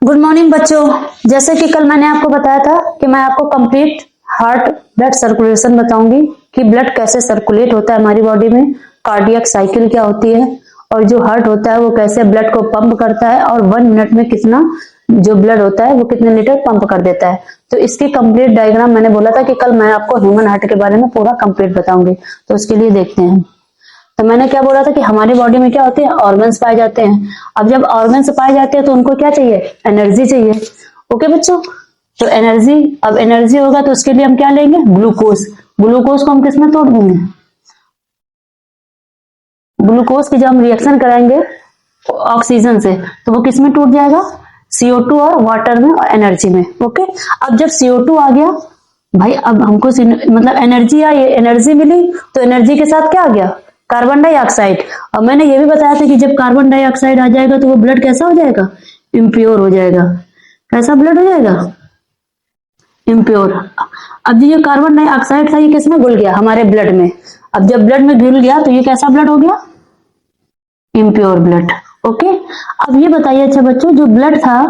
Good morning बच्चों। जैसे कि कल मैंने आपको बताया था कि मैं आपको कंप्लीट हार्ट ब्लड सर्कुलेशन बताऊंगी कि ब्लड कैसे सर्कुलेट होता है हमारी बॉडी में, कार्डियक साइकिल क्या होती है और जो हार्ट होता है वो कैसे ब्लड को पंप करता है और 1 मिनट में कितना जो ब्लड होता है वो कितने लीटर पंप कर देता है। तो इसकी कंप्लीट डायग्राम मैंने बोला था कि कल मैं आपको ह्यूमन हार्ट के बारे में पूरा कंप्लीट बताऊंगी। तो उसके लिए देखते हैं। तो मैंने क्या बोला था कि हमारी बॉडी में क्या होते हैं, ऑर्गन्स पाए जाते हैं। अब जब ऑर्गन्स पाए जाते हैं तो उनको क्या चाहिए, एनर्जी चाहिए। ओके बच्चों, तो एनर्जी, अब एनर्जी होगा तो उसके लिए हम क्या लेंगे, ग्लूकोज। ग्लूकोज को हम किसमें तोड़ देंगे, ग्लूकोज की जब हम रिएक्शन कराएंगे ऑक्सीजन से तो वो किसमें टूट जाएगा, CO2 और वाटर में और एनर्जी में। ओके, अब जब CO2 आ गया भाई, अब हमको मतलब एनर्जी आई, एनर्जी मिली तो एनर्जी के साथ क्या आ गया, कार्बन डाइऑक्साइड। और मैंने ये भी बताया था कि जब कार्बन डाइऑक्साइड आ जाएगा तो वो ब्लड कैसा हो जाएगा, इम्प्योर हो जाएगा। कैसा ब्लड हो जाएगा, इम्प्योर। अब ये कार्बन डाइऑक्साइड था ये किसमें घुल गया, हमारे ब्लड में। अब जब ब्लड में घुल गया तो ये कैसा ब्लड हो गया, इम्प्योर ब्लड। ओके, अब ये बताइए अच्छा बच्चों, जो ब्लड था,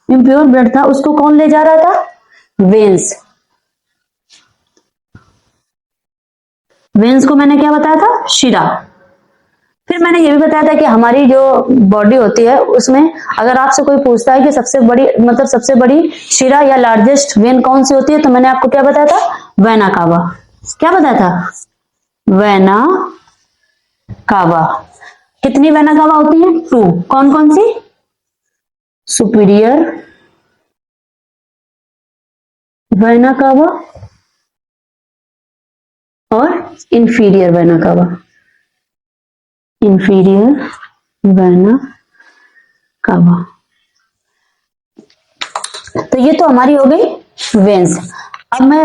इम्प्योर ब्लड था, उसको कौन ले जा रहा था, वेन्स। वेन्स को मैंने क्या बताया था, शिरा। फिर मैंने ये भी बताया था कि हमारी जो बॉडी होती है उसमें अगर आपसे कोई पूछता है कि सबसे बड़ी मतलब सबसे बड़ी शिरा या लार्जेस्ट वेन कौन सी होती है, तो मैंने आपको क्या बताया था, वेना कावा। क्या बताया था, वेना कावा। कितनी वेना कावा होती है, 2। कौन कौन सी, सुपीरियर वेना कावा और inferior vena cava. Inferior vena cava. तो ये तो हमारी हो गई वेन्स। अब मैं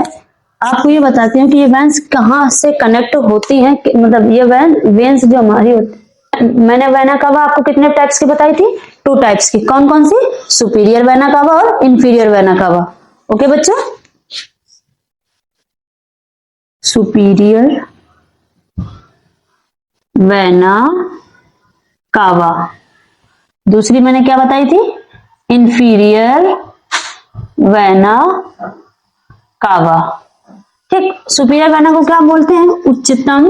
आपको ये बताती हूँ कि ये वेन्स कहाँ से कनेक्ट होती हैं, मतलब ये वेन्स जो हमारी होती है। मैंने वेना कावा आपको कितने टाइप्स की बताई थी, 2 टाइप्स की। कौन कौन सी, सुपीरियर वेना कावा और इंफीरियर वेना कावा। ओके बच्चों, सुपीरियर वेना कावा। दूसरी मैंने क्या बताई थी, इंफीरियर वेना कावा। ठीक, सुपीरियर वेना को क्या बोलते हैं, उच्चतम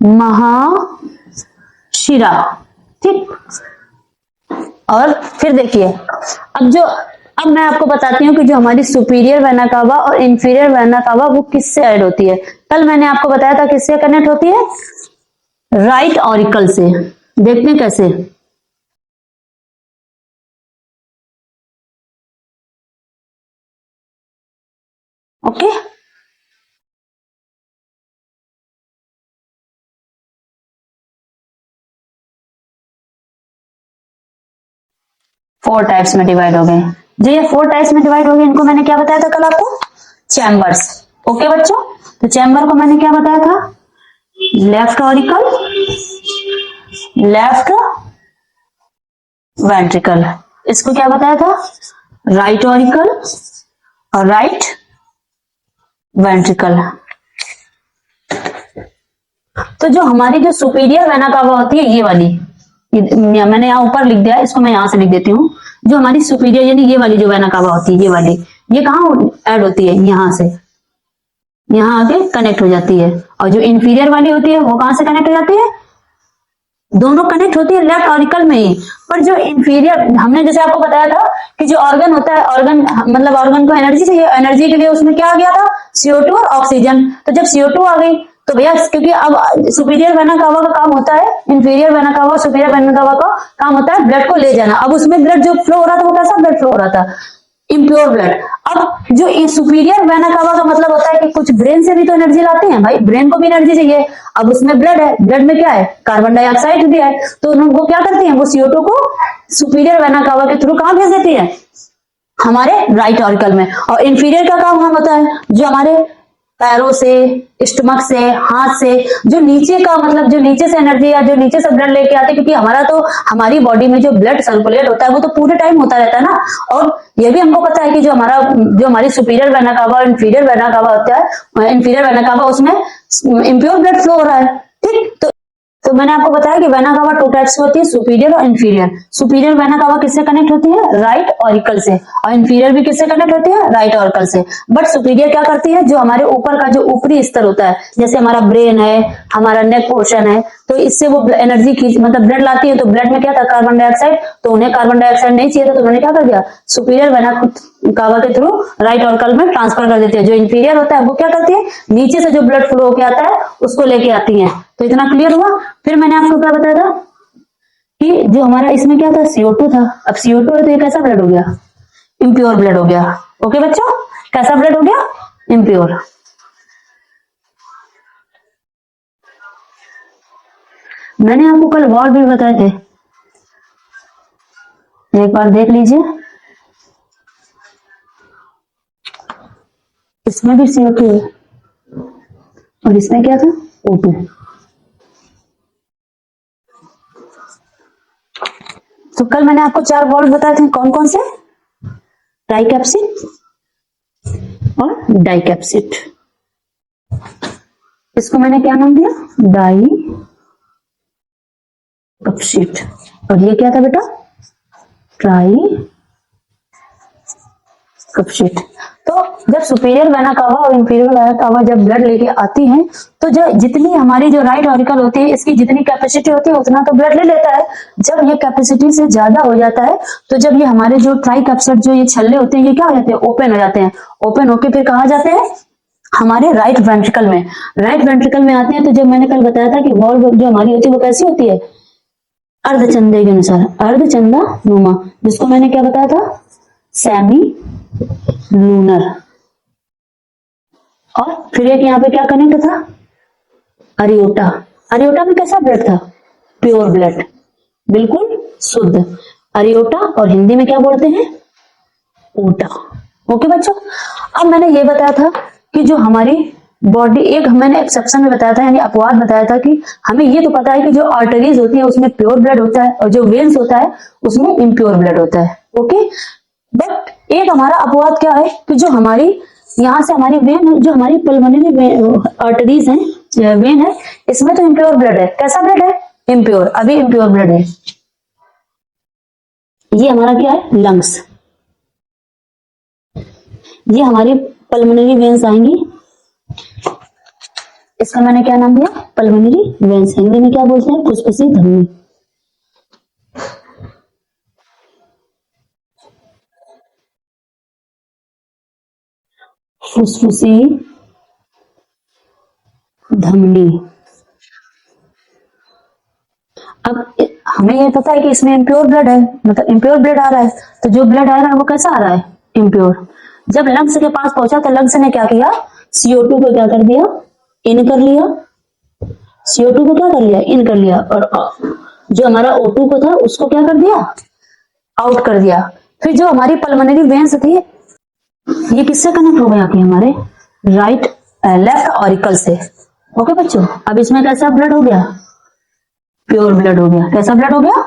महाशिरा। ठीक, और फिर देखिए अब मैं आपको बताती हूँ कि जो हमारी सुपीरियर वेना कावा और इंफीरियर वेना कावा वो किससे ऐड होती है। कल मैंने आपको बताया था किससे कनेक्ट होती है, राइट ऑरिकल से। देखते हैं कैसे। ओके, फोर टाइप्स में डिवाइड हो गए। जो ये 4 टाइप्स में डिवाइड हो गए इनको मैंने क्या बताया था कल आपको, चैम्बर्स। ओके बच्चों, तो चैम्बर को मैंने क्या बताया था, लेफ्ट ऑरिकल, लेफ्ट वेंट्रिकल। इसको क्या बताया था, राइट ऑरिकल और राइट वेंट्रिकल। तो जो हमारी जो सुपीरियर वेना कावा होती है ये वाली, मैंने यहाँ ऊपर लिख दिया, इसको मैं यहाँ से लिख देती हूँ। जो हमारी सुपीरियर यानी ये वाली जो वेना कावा होती है, ये वाली, ये कहाँ ऐड होती है, यहाँ से यहाँ आके कनेक्ट हो जाती है। और जो इंफीरियर वाली होती है वो कहां से कनेक्ट हो जाती है, दोनों कनेक्ट होती है लेफ्ट ऑरिकल में ही। पर जो इंफीरियर, हमने जैसे आपको बताया था कि जो ऑर्गन होता है, ऑर्गन मतलब ऑर्गन को एनर्जी चाहिए, एनर्जी के लिए उसमें क्या आ गया था, CO2 और ऑक्सीजन। तो जब CO2 आ गई तो भैया, क्योंकि अब सुपीरियर वेना कावा का काम होता है, इंफीरियर वेना कावा और सुपीरियर वेना कावा का काम होता है ब्लड को ले जाना। अब उसमें ब्लड जो फ्लो हो रहा था वो कैसा ब्लड फ्लो हो रहा था, इम्प्योर ब्लड। अब जो सुपीरियर वेना कावा का मतलब होता है कि कुछ ब्रेन से भी तो एनर्जी लाते हैं भाई, ब्रेन को भी एनर्जी चाहिए। अब उसमें ब्लड है, ब्लड में क्या है, कार्बन डाइऑक्साइड भी है। तो वो क्या करती है, वो CO2 को सुपीरियर वेना कावा के थ्रू कहां भेज देती है, हमारे राइट ऑरिकल में। और इंफीरियर का काम हम होता है जो हमारे पैरों से, स्टमक से, हाथ से, जो नीचे का मतलब जो नीचे से एनर्जी या जो नीचे से ब्लड लेके आते हैं, क्योंकि हमारा तो हमारी बॉडी में जो ब्लड सर्कुलेट होता है वो तो पूरे टाइम होता रहता है ना। और ये भी हमको पता है कि जो हमारी सुपीरियर वेना कावा और इंफीरियर वेना कावा होता है, इंफीरियर वेना कावा उसमें इम्प्योर ब्लड फ्लो हो रहा है। ठीक, तो तो मैंने आपको बताया कि वेना कावा टू टाइप्स होती है, सुपीरियर और इंफीरियर। सुपीरियर वेना कावा किससे कनेक्ट होती है? राइट ऑरिकल से। और इंफीरियर भी किससे कनेक्ट होती है? राइट ऑरिकल से। बट सुपीरियर क्या करती है? जो हमारे ऊपर का जो ऊपरी स्तर होता है, जैसे हमारा ब्रेन है, हमारा नेक पोर्शन है, तो इससे वो एनर्जी खींच मतलब ब्लड लाती है। तो ब्लड में क्या था? Carbon dioxide. तो उन्हें कार्बन डाइऑक्साइड नहीं चाहिए था, तो उन्होंने क्या कर दिया? सुपीरियर वेना कावा के थ्रू राइट ऑरिकल में ट्रांसफर कर देती है। जो इंफीरियर होता है वो क्या करती है? नीचे से जो ब्लड फ्लो होकर आता है उसको लेके आती है। तो इतना क्लियर हुआ। फिर मैंने आपको क्या बताया था कि जो हमारा इसमें क्या था? CO2 था। अब CO2 है तो ये कैसा ब्लड हो गया? इम्प्योर ब्लड हो गया। ओके बच्चों, कैसा ब्लड हो गया? इम्प्योर। मैंने आपको कल वाल्व भी बताए थे, एक बार देख लीजिए। इसमें भी CO2 है और इसमें क्या था? O2। तो कल मैंने आपको 4 वाल्व बताए थे, कौन कौन से? ट्राइकैप्सिड और डाइकैप्सिड। इसको मैंने क्या नाम दिया? डाइकैप्सिड। और ये क्या था बेटा? ट्राइकैप्सिड। तो जब सुपीरियर वेना कावा और इंफीरियर वेना कावा जब ब्लड लेके आती हैं, तो जो जितनी हमारी जो राइट ऑरिकल होती है, इसकी जितनी कैपेसिटी होती है उतना तो ब्लड ले लेता है। जब ये कैपेसिटी से ज्यादा हो जाता है, तो जब ये हमारे जो ट्राइकैप्सिड जो ये छल्ले होते हैं, ये क्या हो जाते हैं? ओपन हो जाते हैं। ओपन होके फिर कहाँ जाते हैं? हमारे राइट वेंट्रिकल में। राइट वेंट्रिकल में आते हैं। तो जब मैंने कल बताया था कि वॉल्व जो हमारी होती है वो कैसी होती है? अर्धचंदे के अनुसार, अर्धचंदा नुमा, जिसको मैंने क्या बताया था? Semi lunar. और फिर एक यहाँ पे क्या कनेक्ट था? अरियोटा। अरियोटा में कैसा ब्लड था? प्योर ब्लड, बिल्कुल शुद्ध। अरियोटा और हिंदी में क्या बोलते हैं? ओटा। ओके बच्चों, अब मैंने ये बताया था कि जो हमारी बॉडी, एक मैंने एक सेक्शन में बताया था, यानी अपवाद बताया था कि हमें ये तो पता है कि जो आर्टरीज होती है उसमें प्योर ब्लड होता है और जो वेन्स होता है उसमें इम्प्योर ब्लड होता है। ओके, बट एक हमारा अपवाद क्या है कि जो हमारी यहाँ से हमारी वेन, जो हमारी पल्मोनरी आर्टरीज हैं, वेन है, इसमें तो इम्प्योर ब्लड है। कैसा ब्लड है? इम्प्योर, अभी इम्प्योर ब्लड है। ये हमारा क्या है? लंग्स। ये हमारी पल्मोनरी वेन्स आएंगी। इसका मैंने क्या नाम दिया? Pulmonary veins. हिंदी में क्या बोलते हैं? फुसफुसी धमनी। फुसफुसी धमनी। अब हमें ये पता है कि इसमें इम्प्योर ब्लड है, मतलब इम्प्योर ब्लड आ रहा है। तो जो ब्लड आ रहा है वो कैसा आ रहा है? इम्प्योर। जब लंग्स के पास पहुंचा तो लंग्स ने क्या किया? CO2 को क्या कर दिया? इन कर लिया। CO2 को क्या कर लिया? इन कर लिया। और जो हमारा O2 को था उसको क्या कर दिया? आउट कर दिया। फिर जो हमारी पल्मोनरी वेन्स थी, ये किससे कनेक्ट हो गया? कि हमारे राइट लेफ्ट ऑरिकल से। ओके बच्चों, अब इसमें कैसा ब्लड हो गया? प्योर ब्लड हो गया। कैसा ब्लड हो गया?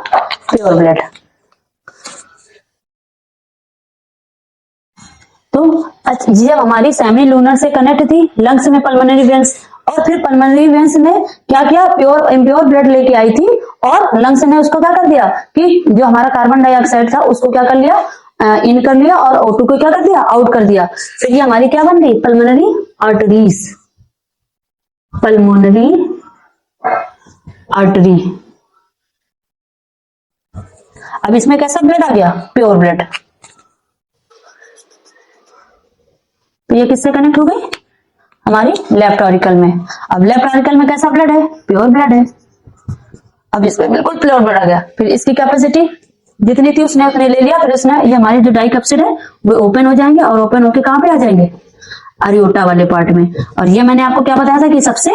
Pure blood. तो जब हमारी सेमी लूनर से कनेक्ट थी लंग्स में पल्मोनरी वेन्स, और फिर पल्मोनरी वेन्स ने क्या किया? प्योर इम्प्योर ब्लड लेके आई थी और लंग्स ने उसको क्या कर दिया कि जो हमारा कार्बन डाइऑक्साइड था उसको क्या कर लिया? इन कर लिया और O2 को क्या कर दिया? आउट कर दिया। फिर ये हमारी क्या बन गई? Pulmonary arteries. Pulmonary artery. अब इसमें कैसा ब्लड आ गया? Pure blood. तो ये किससे कनेक्ट हो गई? हमारी लेफ्ट ऑरिकल में। अब लेफ्ट ऑरिकल में कैसा ब्लड है? प्योर ब्लड है। अब इसमें बिल्कुल प्योर ब्लड आ गया। फिर इसकी कैपेसिटी जितनी थी उसने उतने ले लिया। फिर उसने ये हमारी जो डाइकैप्सिड है वो ओपन हो जाएंगे और ओपन होके कहां पे आ जाएंगे? अरियोटा वाले पार्ट में। और ये मैंने आपको क्या बताया था कि सबसे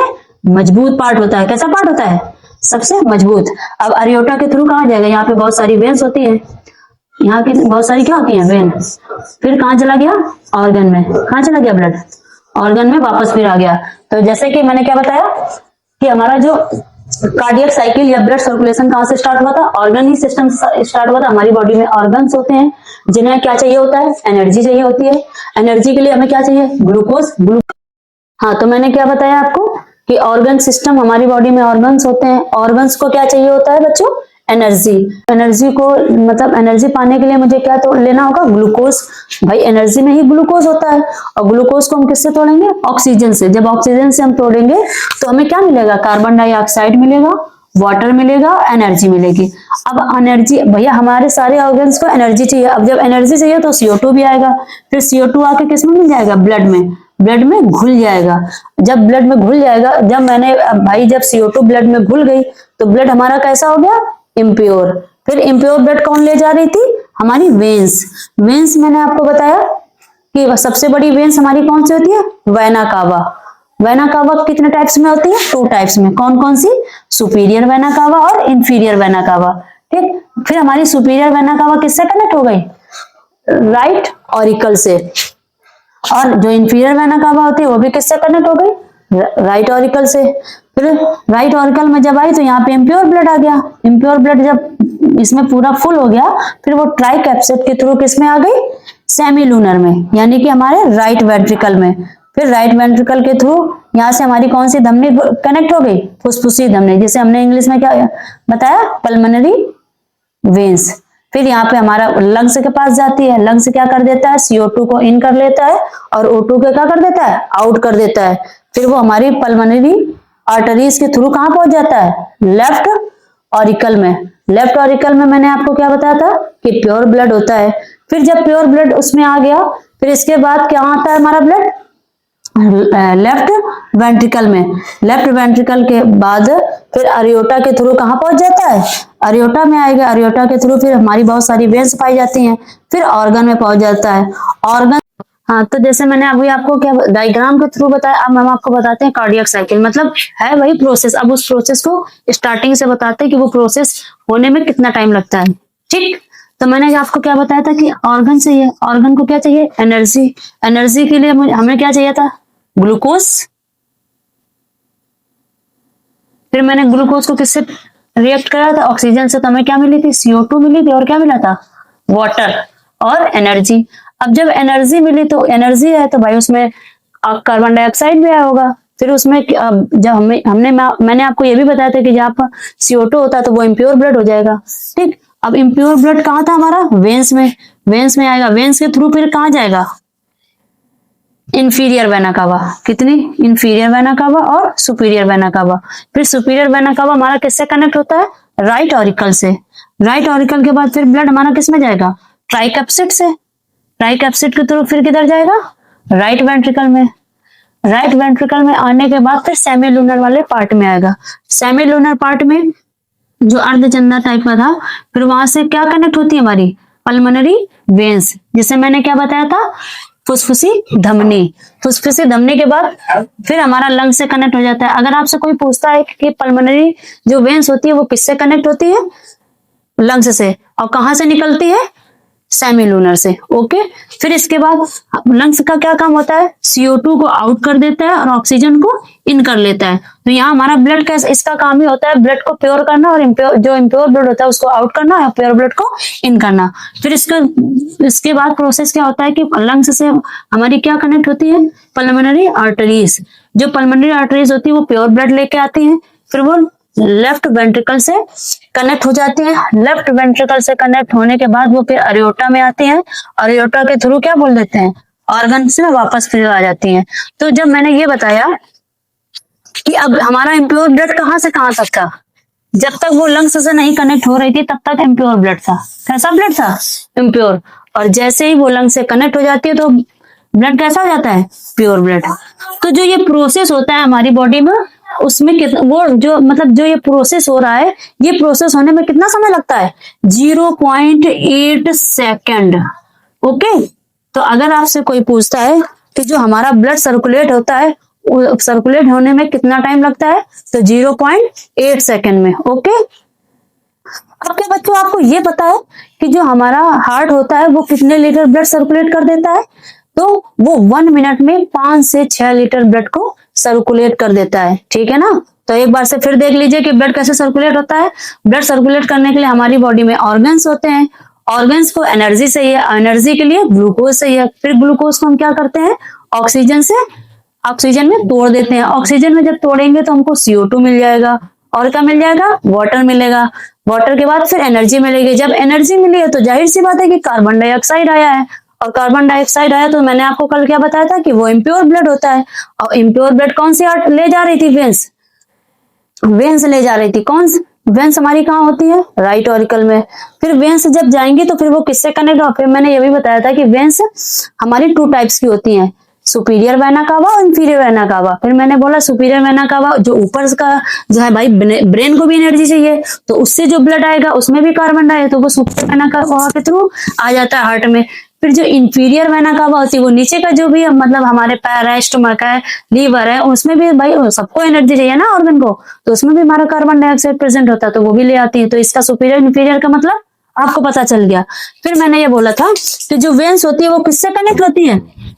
मजबूत पार्ट होता है। कैसा पार्ट होता है? सबसे मजबूत। अब अरियोटा के थ्रू कहां जाएगा? यहाँ पे बहुत सारी वेन्स होती है, यहाँ की बहुत सारी क्या होती है? वेन। फिर कहां चला गया? ऑर्गन में। कहां चला गया ब्लड? ऑर्गन में वापस फिर आ गया। तो जैसे कि मैंने क्या बताया कि हमारा जो कार्डियक साइकिल या ब्लड सर्कुलेशन कहां से स्टार्ट हुआ था? ऑर्गन ही सिस्टम स्टार्ट हुआ था। हमारी बॉडी में ऑर्गन्स होते हैं जिन्हें क्या चाहिए होता है? एनर्जी चाहिए होती है। एनर्जी के लिए हमें क्या चाहिए? ग्लूकोज। हाँ, तो मैंने क्या बताया आपको कि ऑर्गन सिस्टम, हमारी बॉडी में ऑर्गन्स होते हैं, ऑर्गन्स को क्या चाहिए होता है बच्चों, एनर्जी। एनर्जी को मतलब एनर्जी पाने के लिए मुझे क्या तो लेना होगा, ग्लूकोज। भाई एनर्जी में ही ग्लूकोज होता है, और ग्लूकोज को हम किससे तोड़ेंगे, ऑक्सीजन से। जब ऑक्सीजन से हम तोड़ेंगे तो हमें क्या मिलेगा, कार्बन डाइऑक्साइड मिलेगा, वाटर मिलेगा, एनर्जी मिलेगी। अब एनर्जी, भैया हमारे सारे ऑर्गन्स को एनर्जी चाहिए। अब जब एनर्जी चाहिए तो CO2 भी आएगा, फिर CO2 आके किस में मिल जाएगा, ब्लड में, ब्लड में घुल जाएगा। जब ब्लड में घुल जाएगा, जब मैंने भाई जब CO2 ब्लड में घुल गई तो ब्लड हमारा कैसा हो गया, इम्प्योर। फिर इम्प्योर ब्लड कौन ले जा रही थी, हमारी वेन्स। वेन्स मैंने आपको बताया कि सबसे बड़ी वेन्स हमारी कौन सी होती है, वेना कावा। वेना कावा कितने टाइप्स में होती है, 2 टाइप्स में। कौन कौन सी, सुपीरियर वेना कावा और इंफीरियर वेना कावा। ठीक, फिर हमारी सुपीरियर वेना कावा किससे कनेक्ट हो गई, राइट ऑरिकल से। और जो इंफीरियर वेना कावा होती है वो भी किससे कनेक्ट हो गई, राइट ऑरिकल से। फिर राइट ऑरिकल में जब आई तो यहाँ पे इम्प्योर ब्लड आ गया। इम्प्योर ब्लड जब इसमें पूरा फुल हो गया, फिर वो ट्राइकैप्सिड के थ्रू किस में आ गई, सेमी लूनर में, यानी कि हमारे राइट वेंट्रिकल में। फिर राइट वेंट्रिकल के थ्रू यहाँ से हमारी कौन सी धमनी कनेक्ट हो गई, फुसफुसी धमनी, जिसे हमने इंग्लिश में क्या बताया, पल्मोनरी वेन्स। फिर यहाँ पे हमारा लंग्स के पास जाती है, लंग्स क्या कर देता है, CO2 को इन कर लेता है और O2 को क्या कर देता है, आउट कर देता है। फिर वो हमारी पल्मोनरी आर्टरीज के थ्रू कहाँ पहुंच जाता है, लेफ्ट ऑरिकल में। लेफ्ट ऑरिकल में मैंने आपको क्या बताया था कि प्योर ब्लड होता है। फिर जब प्योर ब्लड उसमें आ गया, फिर इसके बाद क्या आता है हमारा ब्लड, लेफ्ट वेंट्रिकल में। लेफ्ट वेंट्रिकल के बाद फिर अरियोटा के थ्रू कहाँ पहुंच जाता है, अरियोटा में आएगा। अरियोटा के थ्रू फिर हमारी बहुत सारी वेन्स पाई जाती हैं, फिर ऑर्गन में पहुंच जाता है, ऑर्गन। हाँ, तो जैसे मैंने अभी आपको क्या डायग्राम के थ्रू बताया, अब हम आपको बताते हैं कार्डियक साइकिल, मतलब है वही प्रोसेस। अब उस प्रोसेस को स्टार्टिंग से बताते हैं कि वो प्रोसेस होने में कितना टाइम लगता है। ठीक, तो मैंने आपको क्या बताया था कि ऑर्गन चाहिए, ऑर्गन को क्या चाहिए, एनर्जी। एनर्जी के लिए हमें क्या चाहिए था, ग्लूकोज। फिर मैंने ग्लूकोज को किससे रिएक्ट कराया था, ऑक्सीजन से। तो हमें क्या मिली थी, CO2 मिली थी, और क्या मिला था, वाटर और एनर्जी। अब जब एनर्जी मिली तो एनर्जी है तो भाई उसमें कार्बन डाइऑक्साइड भी आया होगा। फिर उसमें जब मैंने आपको ये भी बताया था कि जहाँ पर CO2 होता है तो वो इम्प्योर ब्लड हो जाएगा। ठीक, अब इम्प्योर ब्लड कहाँ था हमारा, वेन्स में। वेन्स में आएगा, वेन्स के थ्रू फिर कहाँ जाएगा, इंफीरियर वेना कावा। कितनी, इंफीरियर वेना कावा और सुपीरियर वेना कावा। फिर सुपीरियर वेना कावा हमारा किससे कनेक्ट होता है, राइट ऑरिकल से। राइट ऑरिकल के बाद फिर ब्लड हमारा किस में जाएगा, ट्राइकैप्सिड से। ट्राइकैप्सिड के थ्रू फिर किधर जाएगा, राइट वेंट्रिकल में। राइट वेंट्रिकल में आने के बाद फिर सेमी लूनर वाले पार्ट में आएगा। सेमी लूनर पार्ट में जो अर्धचंदा टाइप का था, फिर वहां से क्या कनेक्ट होती है हमारी पल्मोनरी वेन्स, जिसे मैंने क्या बताया था, फुसफुसी धमनी। फुसफुसी धमनी के बाद फिर हमारा लंग से कनेक्ट हो जाता है। अगर आपसे कोई पूछता है कि पल्मोनरी जो वेन्स होती है वो किससे कनेक्ट होती है, लंग्स से, और कहां से निकलती है, सेमी लूनर से। ओके, फिर इसके बाद लंग्स का क्या काम होता है, CO2 को आउट कर देता है और ऑक्सीजन को इन कर लेता है। तो यहाँ हमारा ब्लड का इसका काम ही होता है ब्लड को प्योर करना, और जो इम्प्योर ब्लड होता है उसको आउट करना और प्योर ब्लड को इन करना। फिर इसके बाद प्रोसेस क्या होता है कि लंग्स से हमारी क्या कनेक्ट होती है, पल्मोनरी आर्टरीज। जो पल्मोनरी आर्टरीज होती है वो प्योर ब्लड लेके आती है, फिर वो लेफ्ट वेंट्रिकल से कनेक्ट हो जाती है। लेफ्ट वेंट्रिकल से कनेक्ट होने के बाद वो फिर अरियोटा में आती हैं। अरियोटा के थ्रू क्या बोल देते हैं, ऑर्गन्स में वापस फिर आ जाती हैं। तो जब मैंने ये बताया कि अब हमारा इम्प्योर ब्लड कहाँ से कहाँ तक था, जब तक वो लंग्स से नहीं कनेक्ट हो रही थी तब तक इम्प्योर ब्लड था। कैसा ब्लड था, इम्प्योर। और जैसे ही वो लंग से कनेक्ट हो जाती है तो ब्लड कैसा हो जाता है, प्योर ब्लड। तो जो ये प्रोसेस होता है हमारी बॉडी में, उसमें वो जो मतलब जो ये प्रोसेस हो रहा है, ये प्रोसेस होने में कितना समय लगता है, 0.8 सेकेंड। ओके, तो अगर आपसे कोई पूछता है कि जो हमारा ब्लड सर्कुलेट होता है सर्कुलेट होने में कितना टाइम लगता है, तो 0.8 सेकेंड में। ओके, अब क्या बच्चों आपको ये पता है कि जो हमारा हार्ट होता है वो कितने लीटर ब्लड सर्कुलेट कर देता है, तो वो 1 मिनट में 5 से 6 लीटर ब्लड को सर्कुलेट कर देता है। ठीक है ना, तो एक बार से फिर देख लीजिए कि ब्लड कैसे सर्कुलेट होता है। ब्लड सर्कुलेट करने के लिए हमारी बॉडी में ऑर्गन्स होते हैं, ऑर्गन्स को एनर्जी चाहिए, एनर्जी के लिए ग्लूकोज चाहिए। फिर ग्लूकोज को हम क्या करते हैं, ऑक्सीजन से ऑक्सीजन में तोड़ देते हैं। ऑक्सीजन में जब तोड़ेंगे तो हमको CO2 मिल जाएगा, और क्या मिल जाएगा, वाटर मिलेगा। वाटर के बाद फिर एनर्जी मिलेगी। जब एनर्जी मिली है तो जाहिर सी बात है कि कार्बन डाइऑक्साइड आया है, और कार्बन डाइऑक्साइड आया तो मैंने आपको कल क्या बताया था कि वो इम्प्योर ब्लड होता है। और इम्प्योर ब्लड कौन सी आर्ट ले जा रही थी, वेंस, वेंस ले जा रही थी। कौन सी वेंस हमारी कहाँ होती है, राइट ऑरिकल में। फिर वेंस जब जाएंगी तो फिर वो किससे कनेक्ट हो, फिर मैंने ये भी बताया था कि वेंस हमारी 2 टाइप्स की होती हैं, सुपीरियर वेना कावा और इंफीरियर वेना कावा। फिर मैंने बोला सुपीरियर वेना कावा जो ऊपर का जो है भाई, ब्रेन को भी एनर्जी चाहिए, तो उससे जो ब्लड आएगा उसमें भी कार्बन डाइऑक्साइड, तो वो सुपीरियर वेना कावा के थ्रू आ जाता है हार्ट में। फिर जो इंफीरियर वेना कावा होती है वो नीचे का जो भी मतलब हमारे पैर है, स्टमक है, लीवर है, उसमें भी भाई सबको एनर्जी चाहिए ना ऑर्गन को, तो उसमें भी हमारा कार्बन डाइऑक्साइड प्रेजेंट होता है, तो वो भी ले आती है। तो इसका सुपीरियर इंफीरियर का मतलब आपको पता चल गया। फिर मैंने ये बोला था कि जो वेन्स होती है वो किससे कनेक्ट होती है,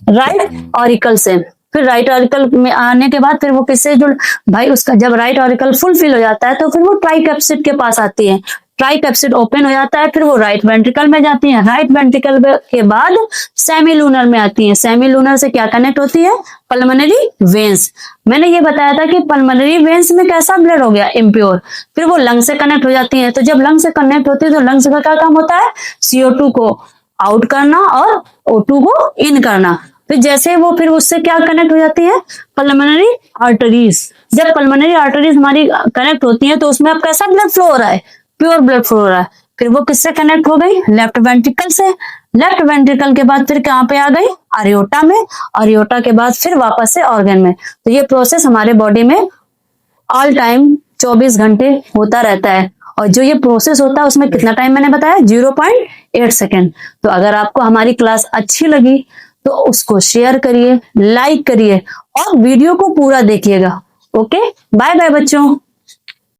राइट ऑरिकल से। फिर राइट ऑरिकल में आने के बाद फिर वो किससे जुड़, भाई उसका जब राइट ऑरिकल फुलफिल हो जाता है तो फिर वो ट्राइकैप्सिड के पास आती है। ट्राइकैप्सिड ओपन हो जाता है, फिर वो राइट वेंट्रिकल में जाती है। राइट वेंट्रिकल के बाद सेमीलूनर में आती है। सेमीलूनर से क्या कनेक्ट होती है, पल्मोनरी वेन्स। मैंने ये बताया था कि पल्मोनरी वेन्स में कैसा ब्लड हो गया, इम्प्योर। फिर वो लंग से कनेक्ट हो जाती है। तो जब लंग से कनेक्ट होती है तो लंग्स का क्या काम होता है, CO2 को आउट करना और O2 को इन करना। फिर जैसे वो फिर उससे क्या कनेक्ट हो जाती है, पल्मोनरी आर्टरीज। जब पल्मोनरी आर्टरीज हमारी कनेक्ट होती है तो उसमें अब कैसा ब्लड फ्लो हो रहा है, प्योर ब्लड फ्लो हो रहा है। फिर वो किससे कनेक्ट हो गई, लेफ्ट वेंट्रिकल से। लेफ्ट वेंट्रिकल के बाद फिर कहाँ पे आ गई, अरियोटा में। अरियोटा के बाद फिर वापस से ऑर्गन में। तो ये प्रोसेस हमारे बॉडी में ऑल टाइम 24 घंटे होता रहता है। और जो ये प्रोसेस होता है उसमें कितना टाइम मैंने बताया, 0.8 सेकेंड। तो अगर आपको हमारी क्लास अच्छी लगी तो उसको शेयर करिए, लाइक करिए और वीडियो को पूरा देखिएगा। ओके, बाय बाय बच्चों।